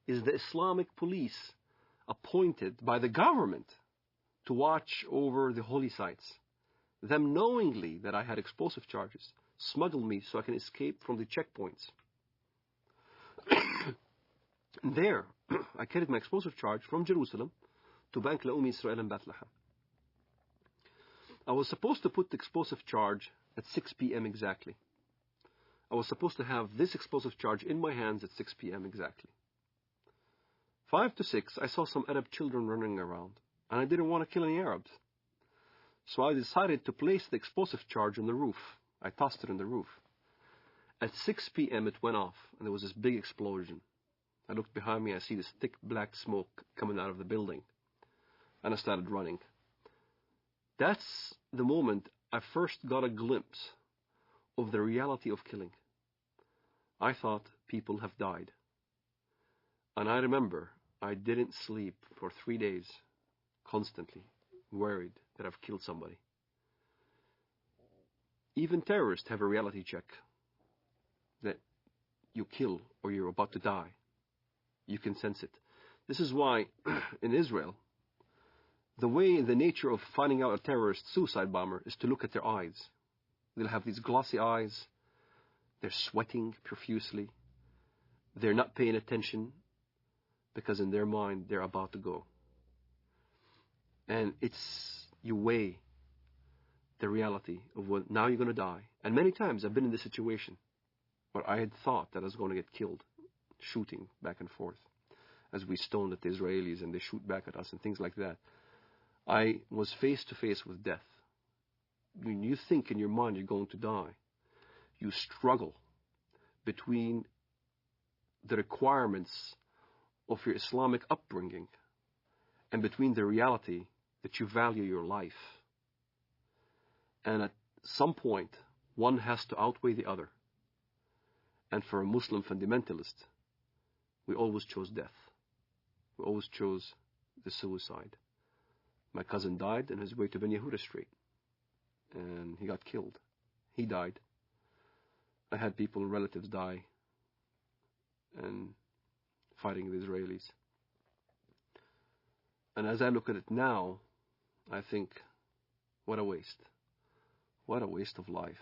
is the Islamic police appointed by the government to watch over the holy sites. Them knowingly that I had explosive charges smuggled me so I can escape from the checkpoints. There, I carried my explosive charge from Jerusalem to Bank Leumi Israel in Bethlehem. I was supposed to put the explosive charge at 6 p.m. exactly. I was supposed to have this explosive charge in my hands at 6 p.m. exactly. 5 to 6, I saw some Arab children running around, and I didn't want to kill any Arabs. So I decided to place the explosive charge on the roof. I tossed it on the roof. At 6 p.m. it went off, and there was this big explosion. I looked behind me, I see this thick black smoke coming out of the building, and I started running. That's the moment I first got a glimpse of the reality of killing. I thought people have died. And I remember I didn't sleep for 3 days, constantly worried that I've killed somebody. Even terrorists have a reality check that you kill or you're about to die. You can sense it. This is why in Israel, the nature of finding out a terrorist suicide bomber is to look at their eyes. They'll have these glossy eyes. They're sweating profusely. They're not paying attention because in their mind they're about to go. And you weigh the reality of what now you're going to die. And many times I've been in this situation where I had thought that I was going to get killed, shooting back and forth as we stoned at the Israelis and they shoot back at us and things like that. I was face to face with death. When you think in your mind you're going to die, you struggle between the requirements of your Islamic upbringing and between the reality that you value your life. And at some point, one has to outweigh the other. And for a Muslim fundamentalist, we always chose death. We always chose the suicide. My cousin died on his way to Ben Yehuda Street, and he got killed. He died. I had people, relatives die, and fighting the Israelis. And as I look at it now, I think, what a waste. What a waste of life.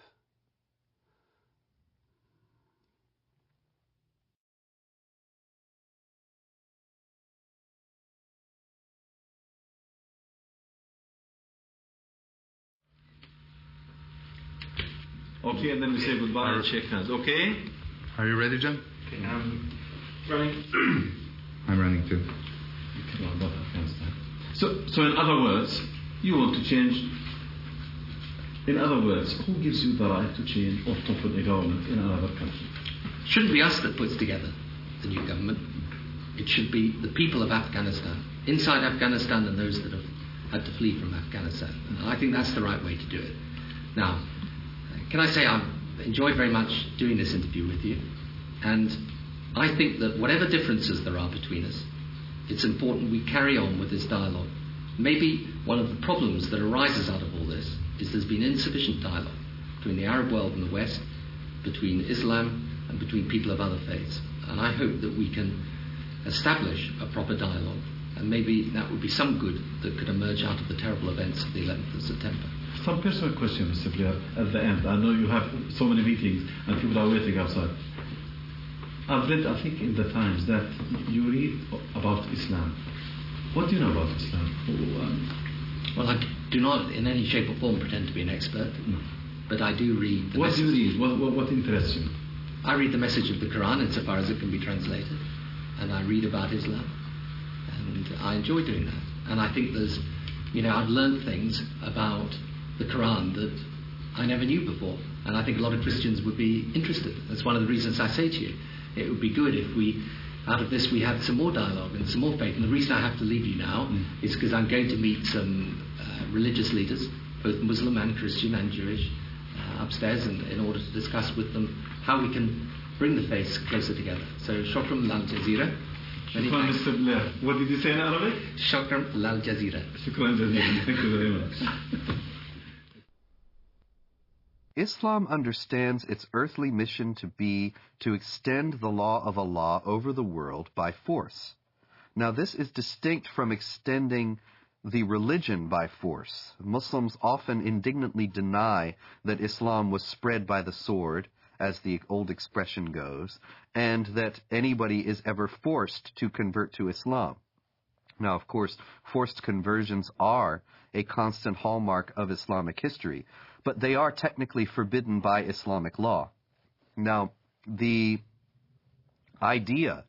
Okay, and then we say goodbye and shake hands. Okay? Are you ready, John? Okay, running. I'm running too. So in other words, you want to change. In other words, who gives you the right to change or to put a government in another country? Shouldn't be us that puts together the new government. It should be the people of Afghanistan, inside Afghanistan and those that have had to flee from Afghanistan. And I think that's the right way to do it. Now, can I say I've enjoyed very much doing this interview with you, and I think that whatever differences there are between us, it's important we carry on with this dialogue. Maybe one of the problems that arises out of all this is there's been insufficient dialogue between the Arab world and the West, between Islam and between people of other faiths. And I hope that we can establish a proper dialogue, and maybe that would be some good that could emerge out of the terrible events of the 11th of September. Some personal question, Mr. Blair, at the end. I know you have so many meetings and people are waiting outside. I've read, I think, in the Times that you read about Islam. What do you know about Islam? Well, I do not in any shape or form pretend to be an expert, but I do read the What do you read? What interests you? I read the message of the Quran insofar as it can be translated, and I read about Islam, and I enjoy doing that. And I think there's, I've learned things about the Quran that I never knew before, and I think a lot of Christians would be interested. That's one of the reasons I say to you, it would be good if we, out of this, we had some more dialogue and some more faith. And the reason I have to leave you now is because I'm going to meet some religious leaders, both Muslim and Christian and Jewish, upstairs, and in order to discuss with them how we can bring the faiths closer together. So, shukran lal jazeera. Shukran, Mr. Blair. What did you say in Arabic? Shukran lal jazeera. Shukran jazeera. Thank you very much. Islam understands its earthly mission to be to extend the law of Allah over the world by force. Now, this is distinct from extending the religion by force. Muslims often indignantly deny that Islam was spread by the sword, as the old expression goes, and that anybody is ever forced to convert to Islam. Now, of course, forced conversions are a constant hallmark of Islamic history, but they are technically forbidden by Islamic law. Now, the idea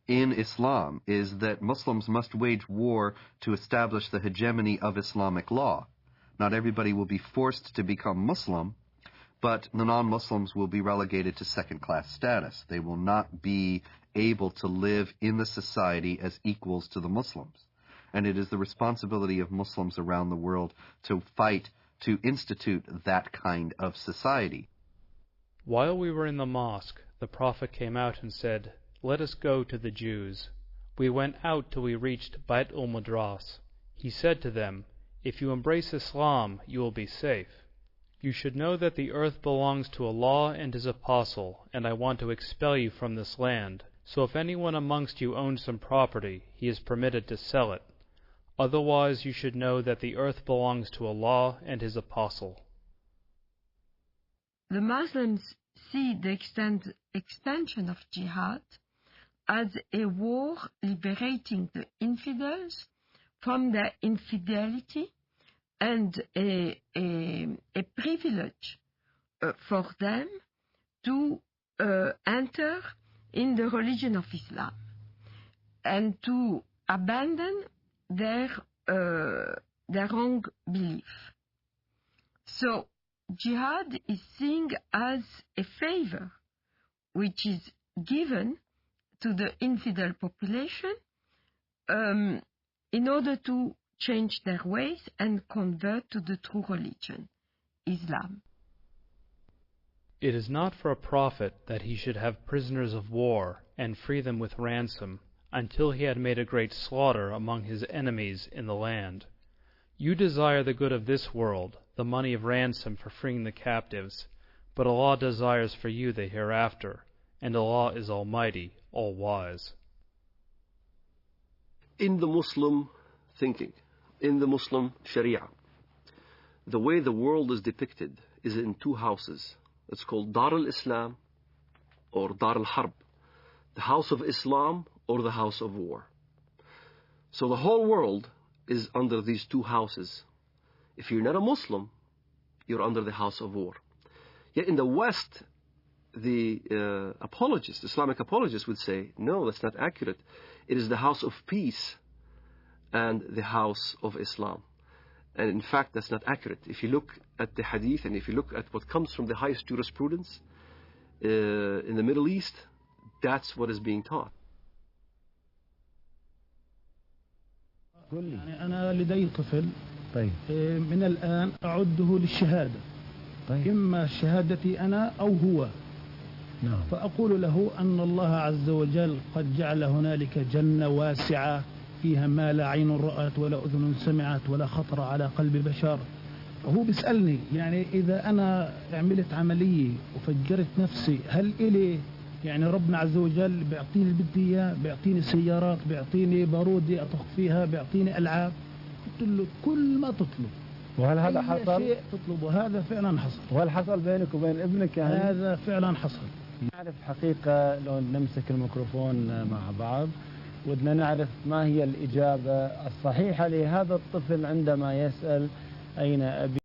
in Islam is that Muslims must wage war to establish the hegemony of Islamic law. Not everybody will be forced to become Muslim, but the non-Muslims will be relegated to second-class status. They will not be able to live in the society as equals to the Muslims. And it is the responsibility of Muslims around the world to fight to institute that kind of society. While we were in the mosque, the Prophet came out and said, "Let us go to the Jews." We went out till we reached Bait al-Madras. He said to them, "If you embrace Islam, you will be safe. You should know that the earth belongs to Allah and His Apostle, and I want to expel you from this land. So if anyone amongst you owns some property, he is permitted to sell it. Otherwise you should know that the earth belongs to Allah and His Apostle." The Muslims see the extension of jihad as a war liberating the infidels from their infidelity and a privilege for them to enter in the religion of Islam and to abandon their wrong belief. So jihad is seen as a favor which is given to the infidel population in order to change their ways and convert to the true religion, Islam. It is not for a prophet that he should have prisoners of war and free them with ransom until he had made a great slaughter among his enemies in the land. You desire the good of this world, the money of ransom for freeing the captives, but Allah desires for you the hereafter, and Allah is Almighty, All-Wise. In the Muslim thinking, in the Muslim Sharia, the way the world is depicted is in two houses. It's called Dar al-Islam or Dar al-Harb, the house of Islam or the house of war. So the whole world is under these two houses. If you're not a Muslim, you're under the house of war. Yet in the West, the apologists, Islamic apologists would say, no, that's not accurate. It is the house of peace and the house of Islam. And in fact, that's not accurate. If you look at the hadith and if you look at what comes from the highest jurisprudence in the Middle East, that's what is being taught. أنا لدي طفل من الآن أعده للشهادة إما شهادتي أنا أو هو فأقول له أن الله عز وجل قد جعل هنالك جنة واسعة فيها ما لا عين رأت ولا أذن سمعت ولا خطر على قلب بشر. هو بيسألني يعني إذا أنا عملت عملية وفجرت نفسي هل إلي يعني ربنا عز وجل بيعطيني اللي بدي إياه، بيعطيني سيارات، بيعطيني بارودي أطخ فيها، بيعطيني ألعاب. قلت له كل ما تطلب. وهل هذا حصل؟ شيء تطلبه هذا فعلا حصل. وهل حصل بينك وبين ابنك يعني؟ هذا فعلا حصل. نعرف حقيقة لو نمسك الميكروفون مع بعض ودنا نعرف ما هي الإجابة الصحيحة لهذا الطفل عندما يسأل أين أبي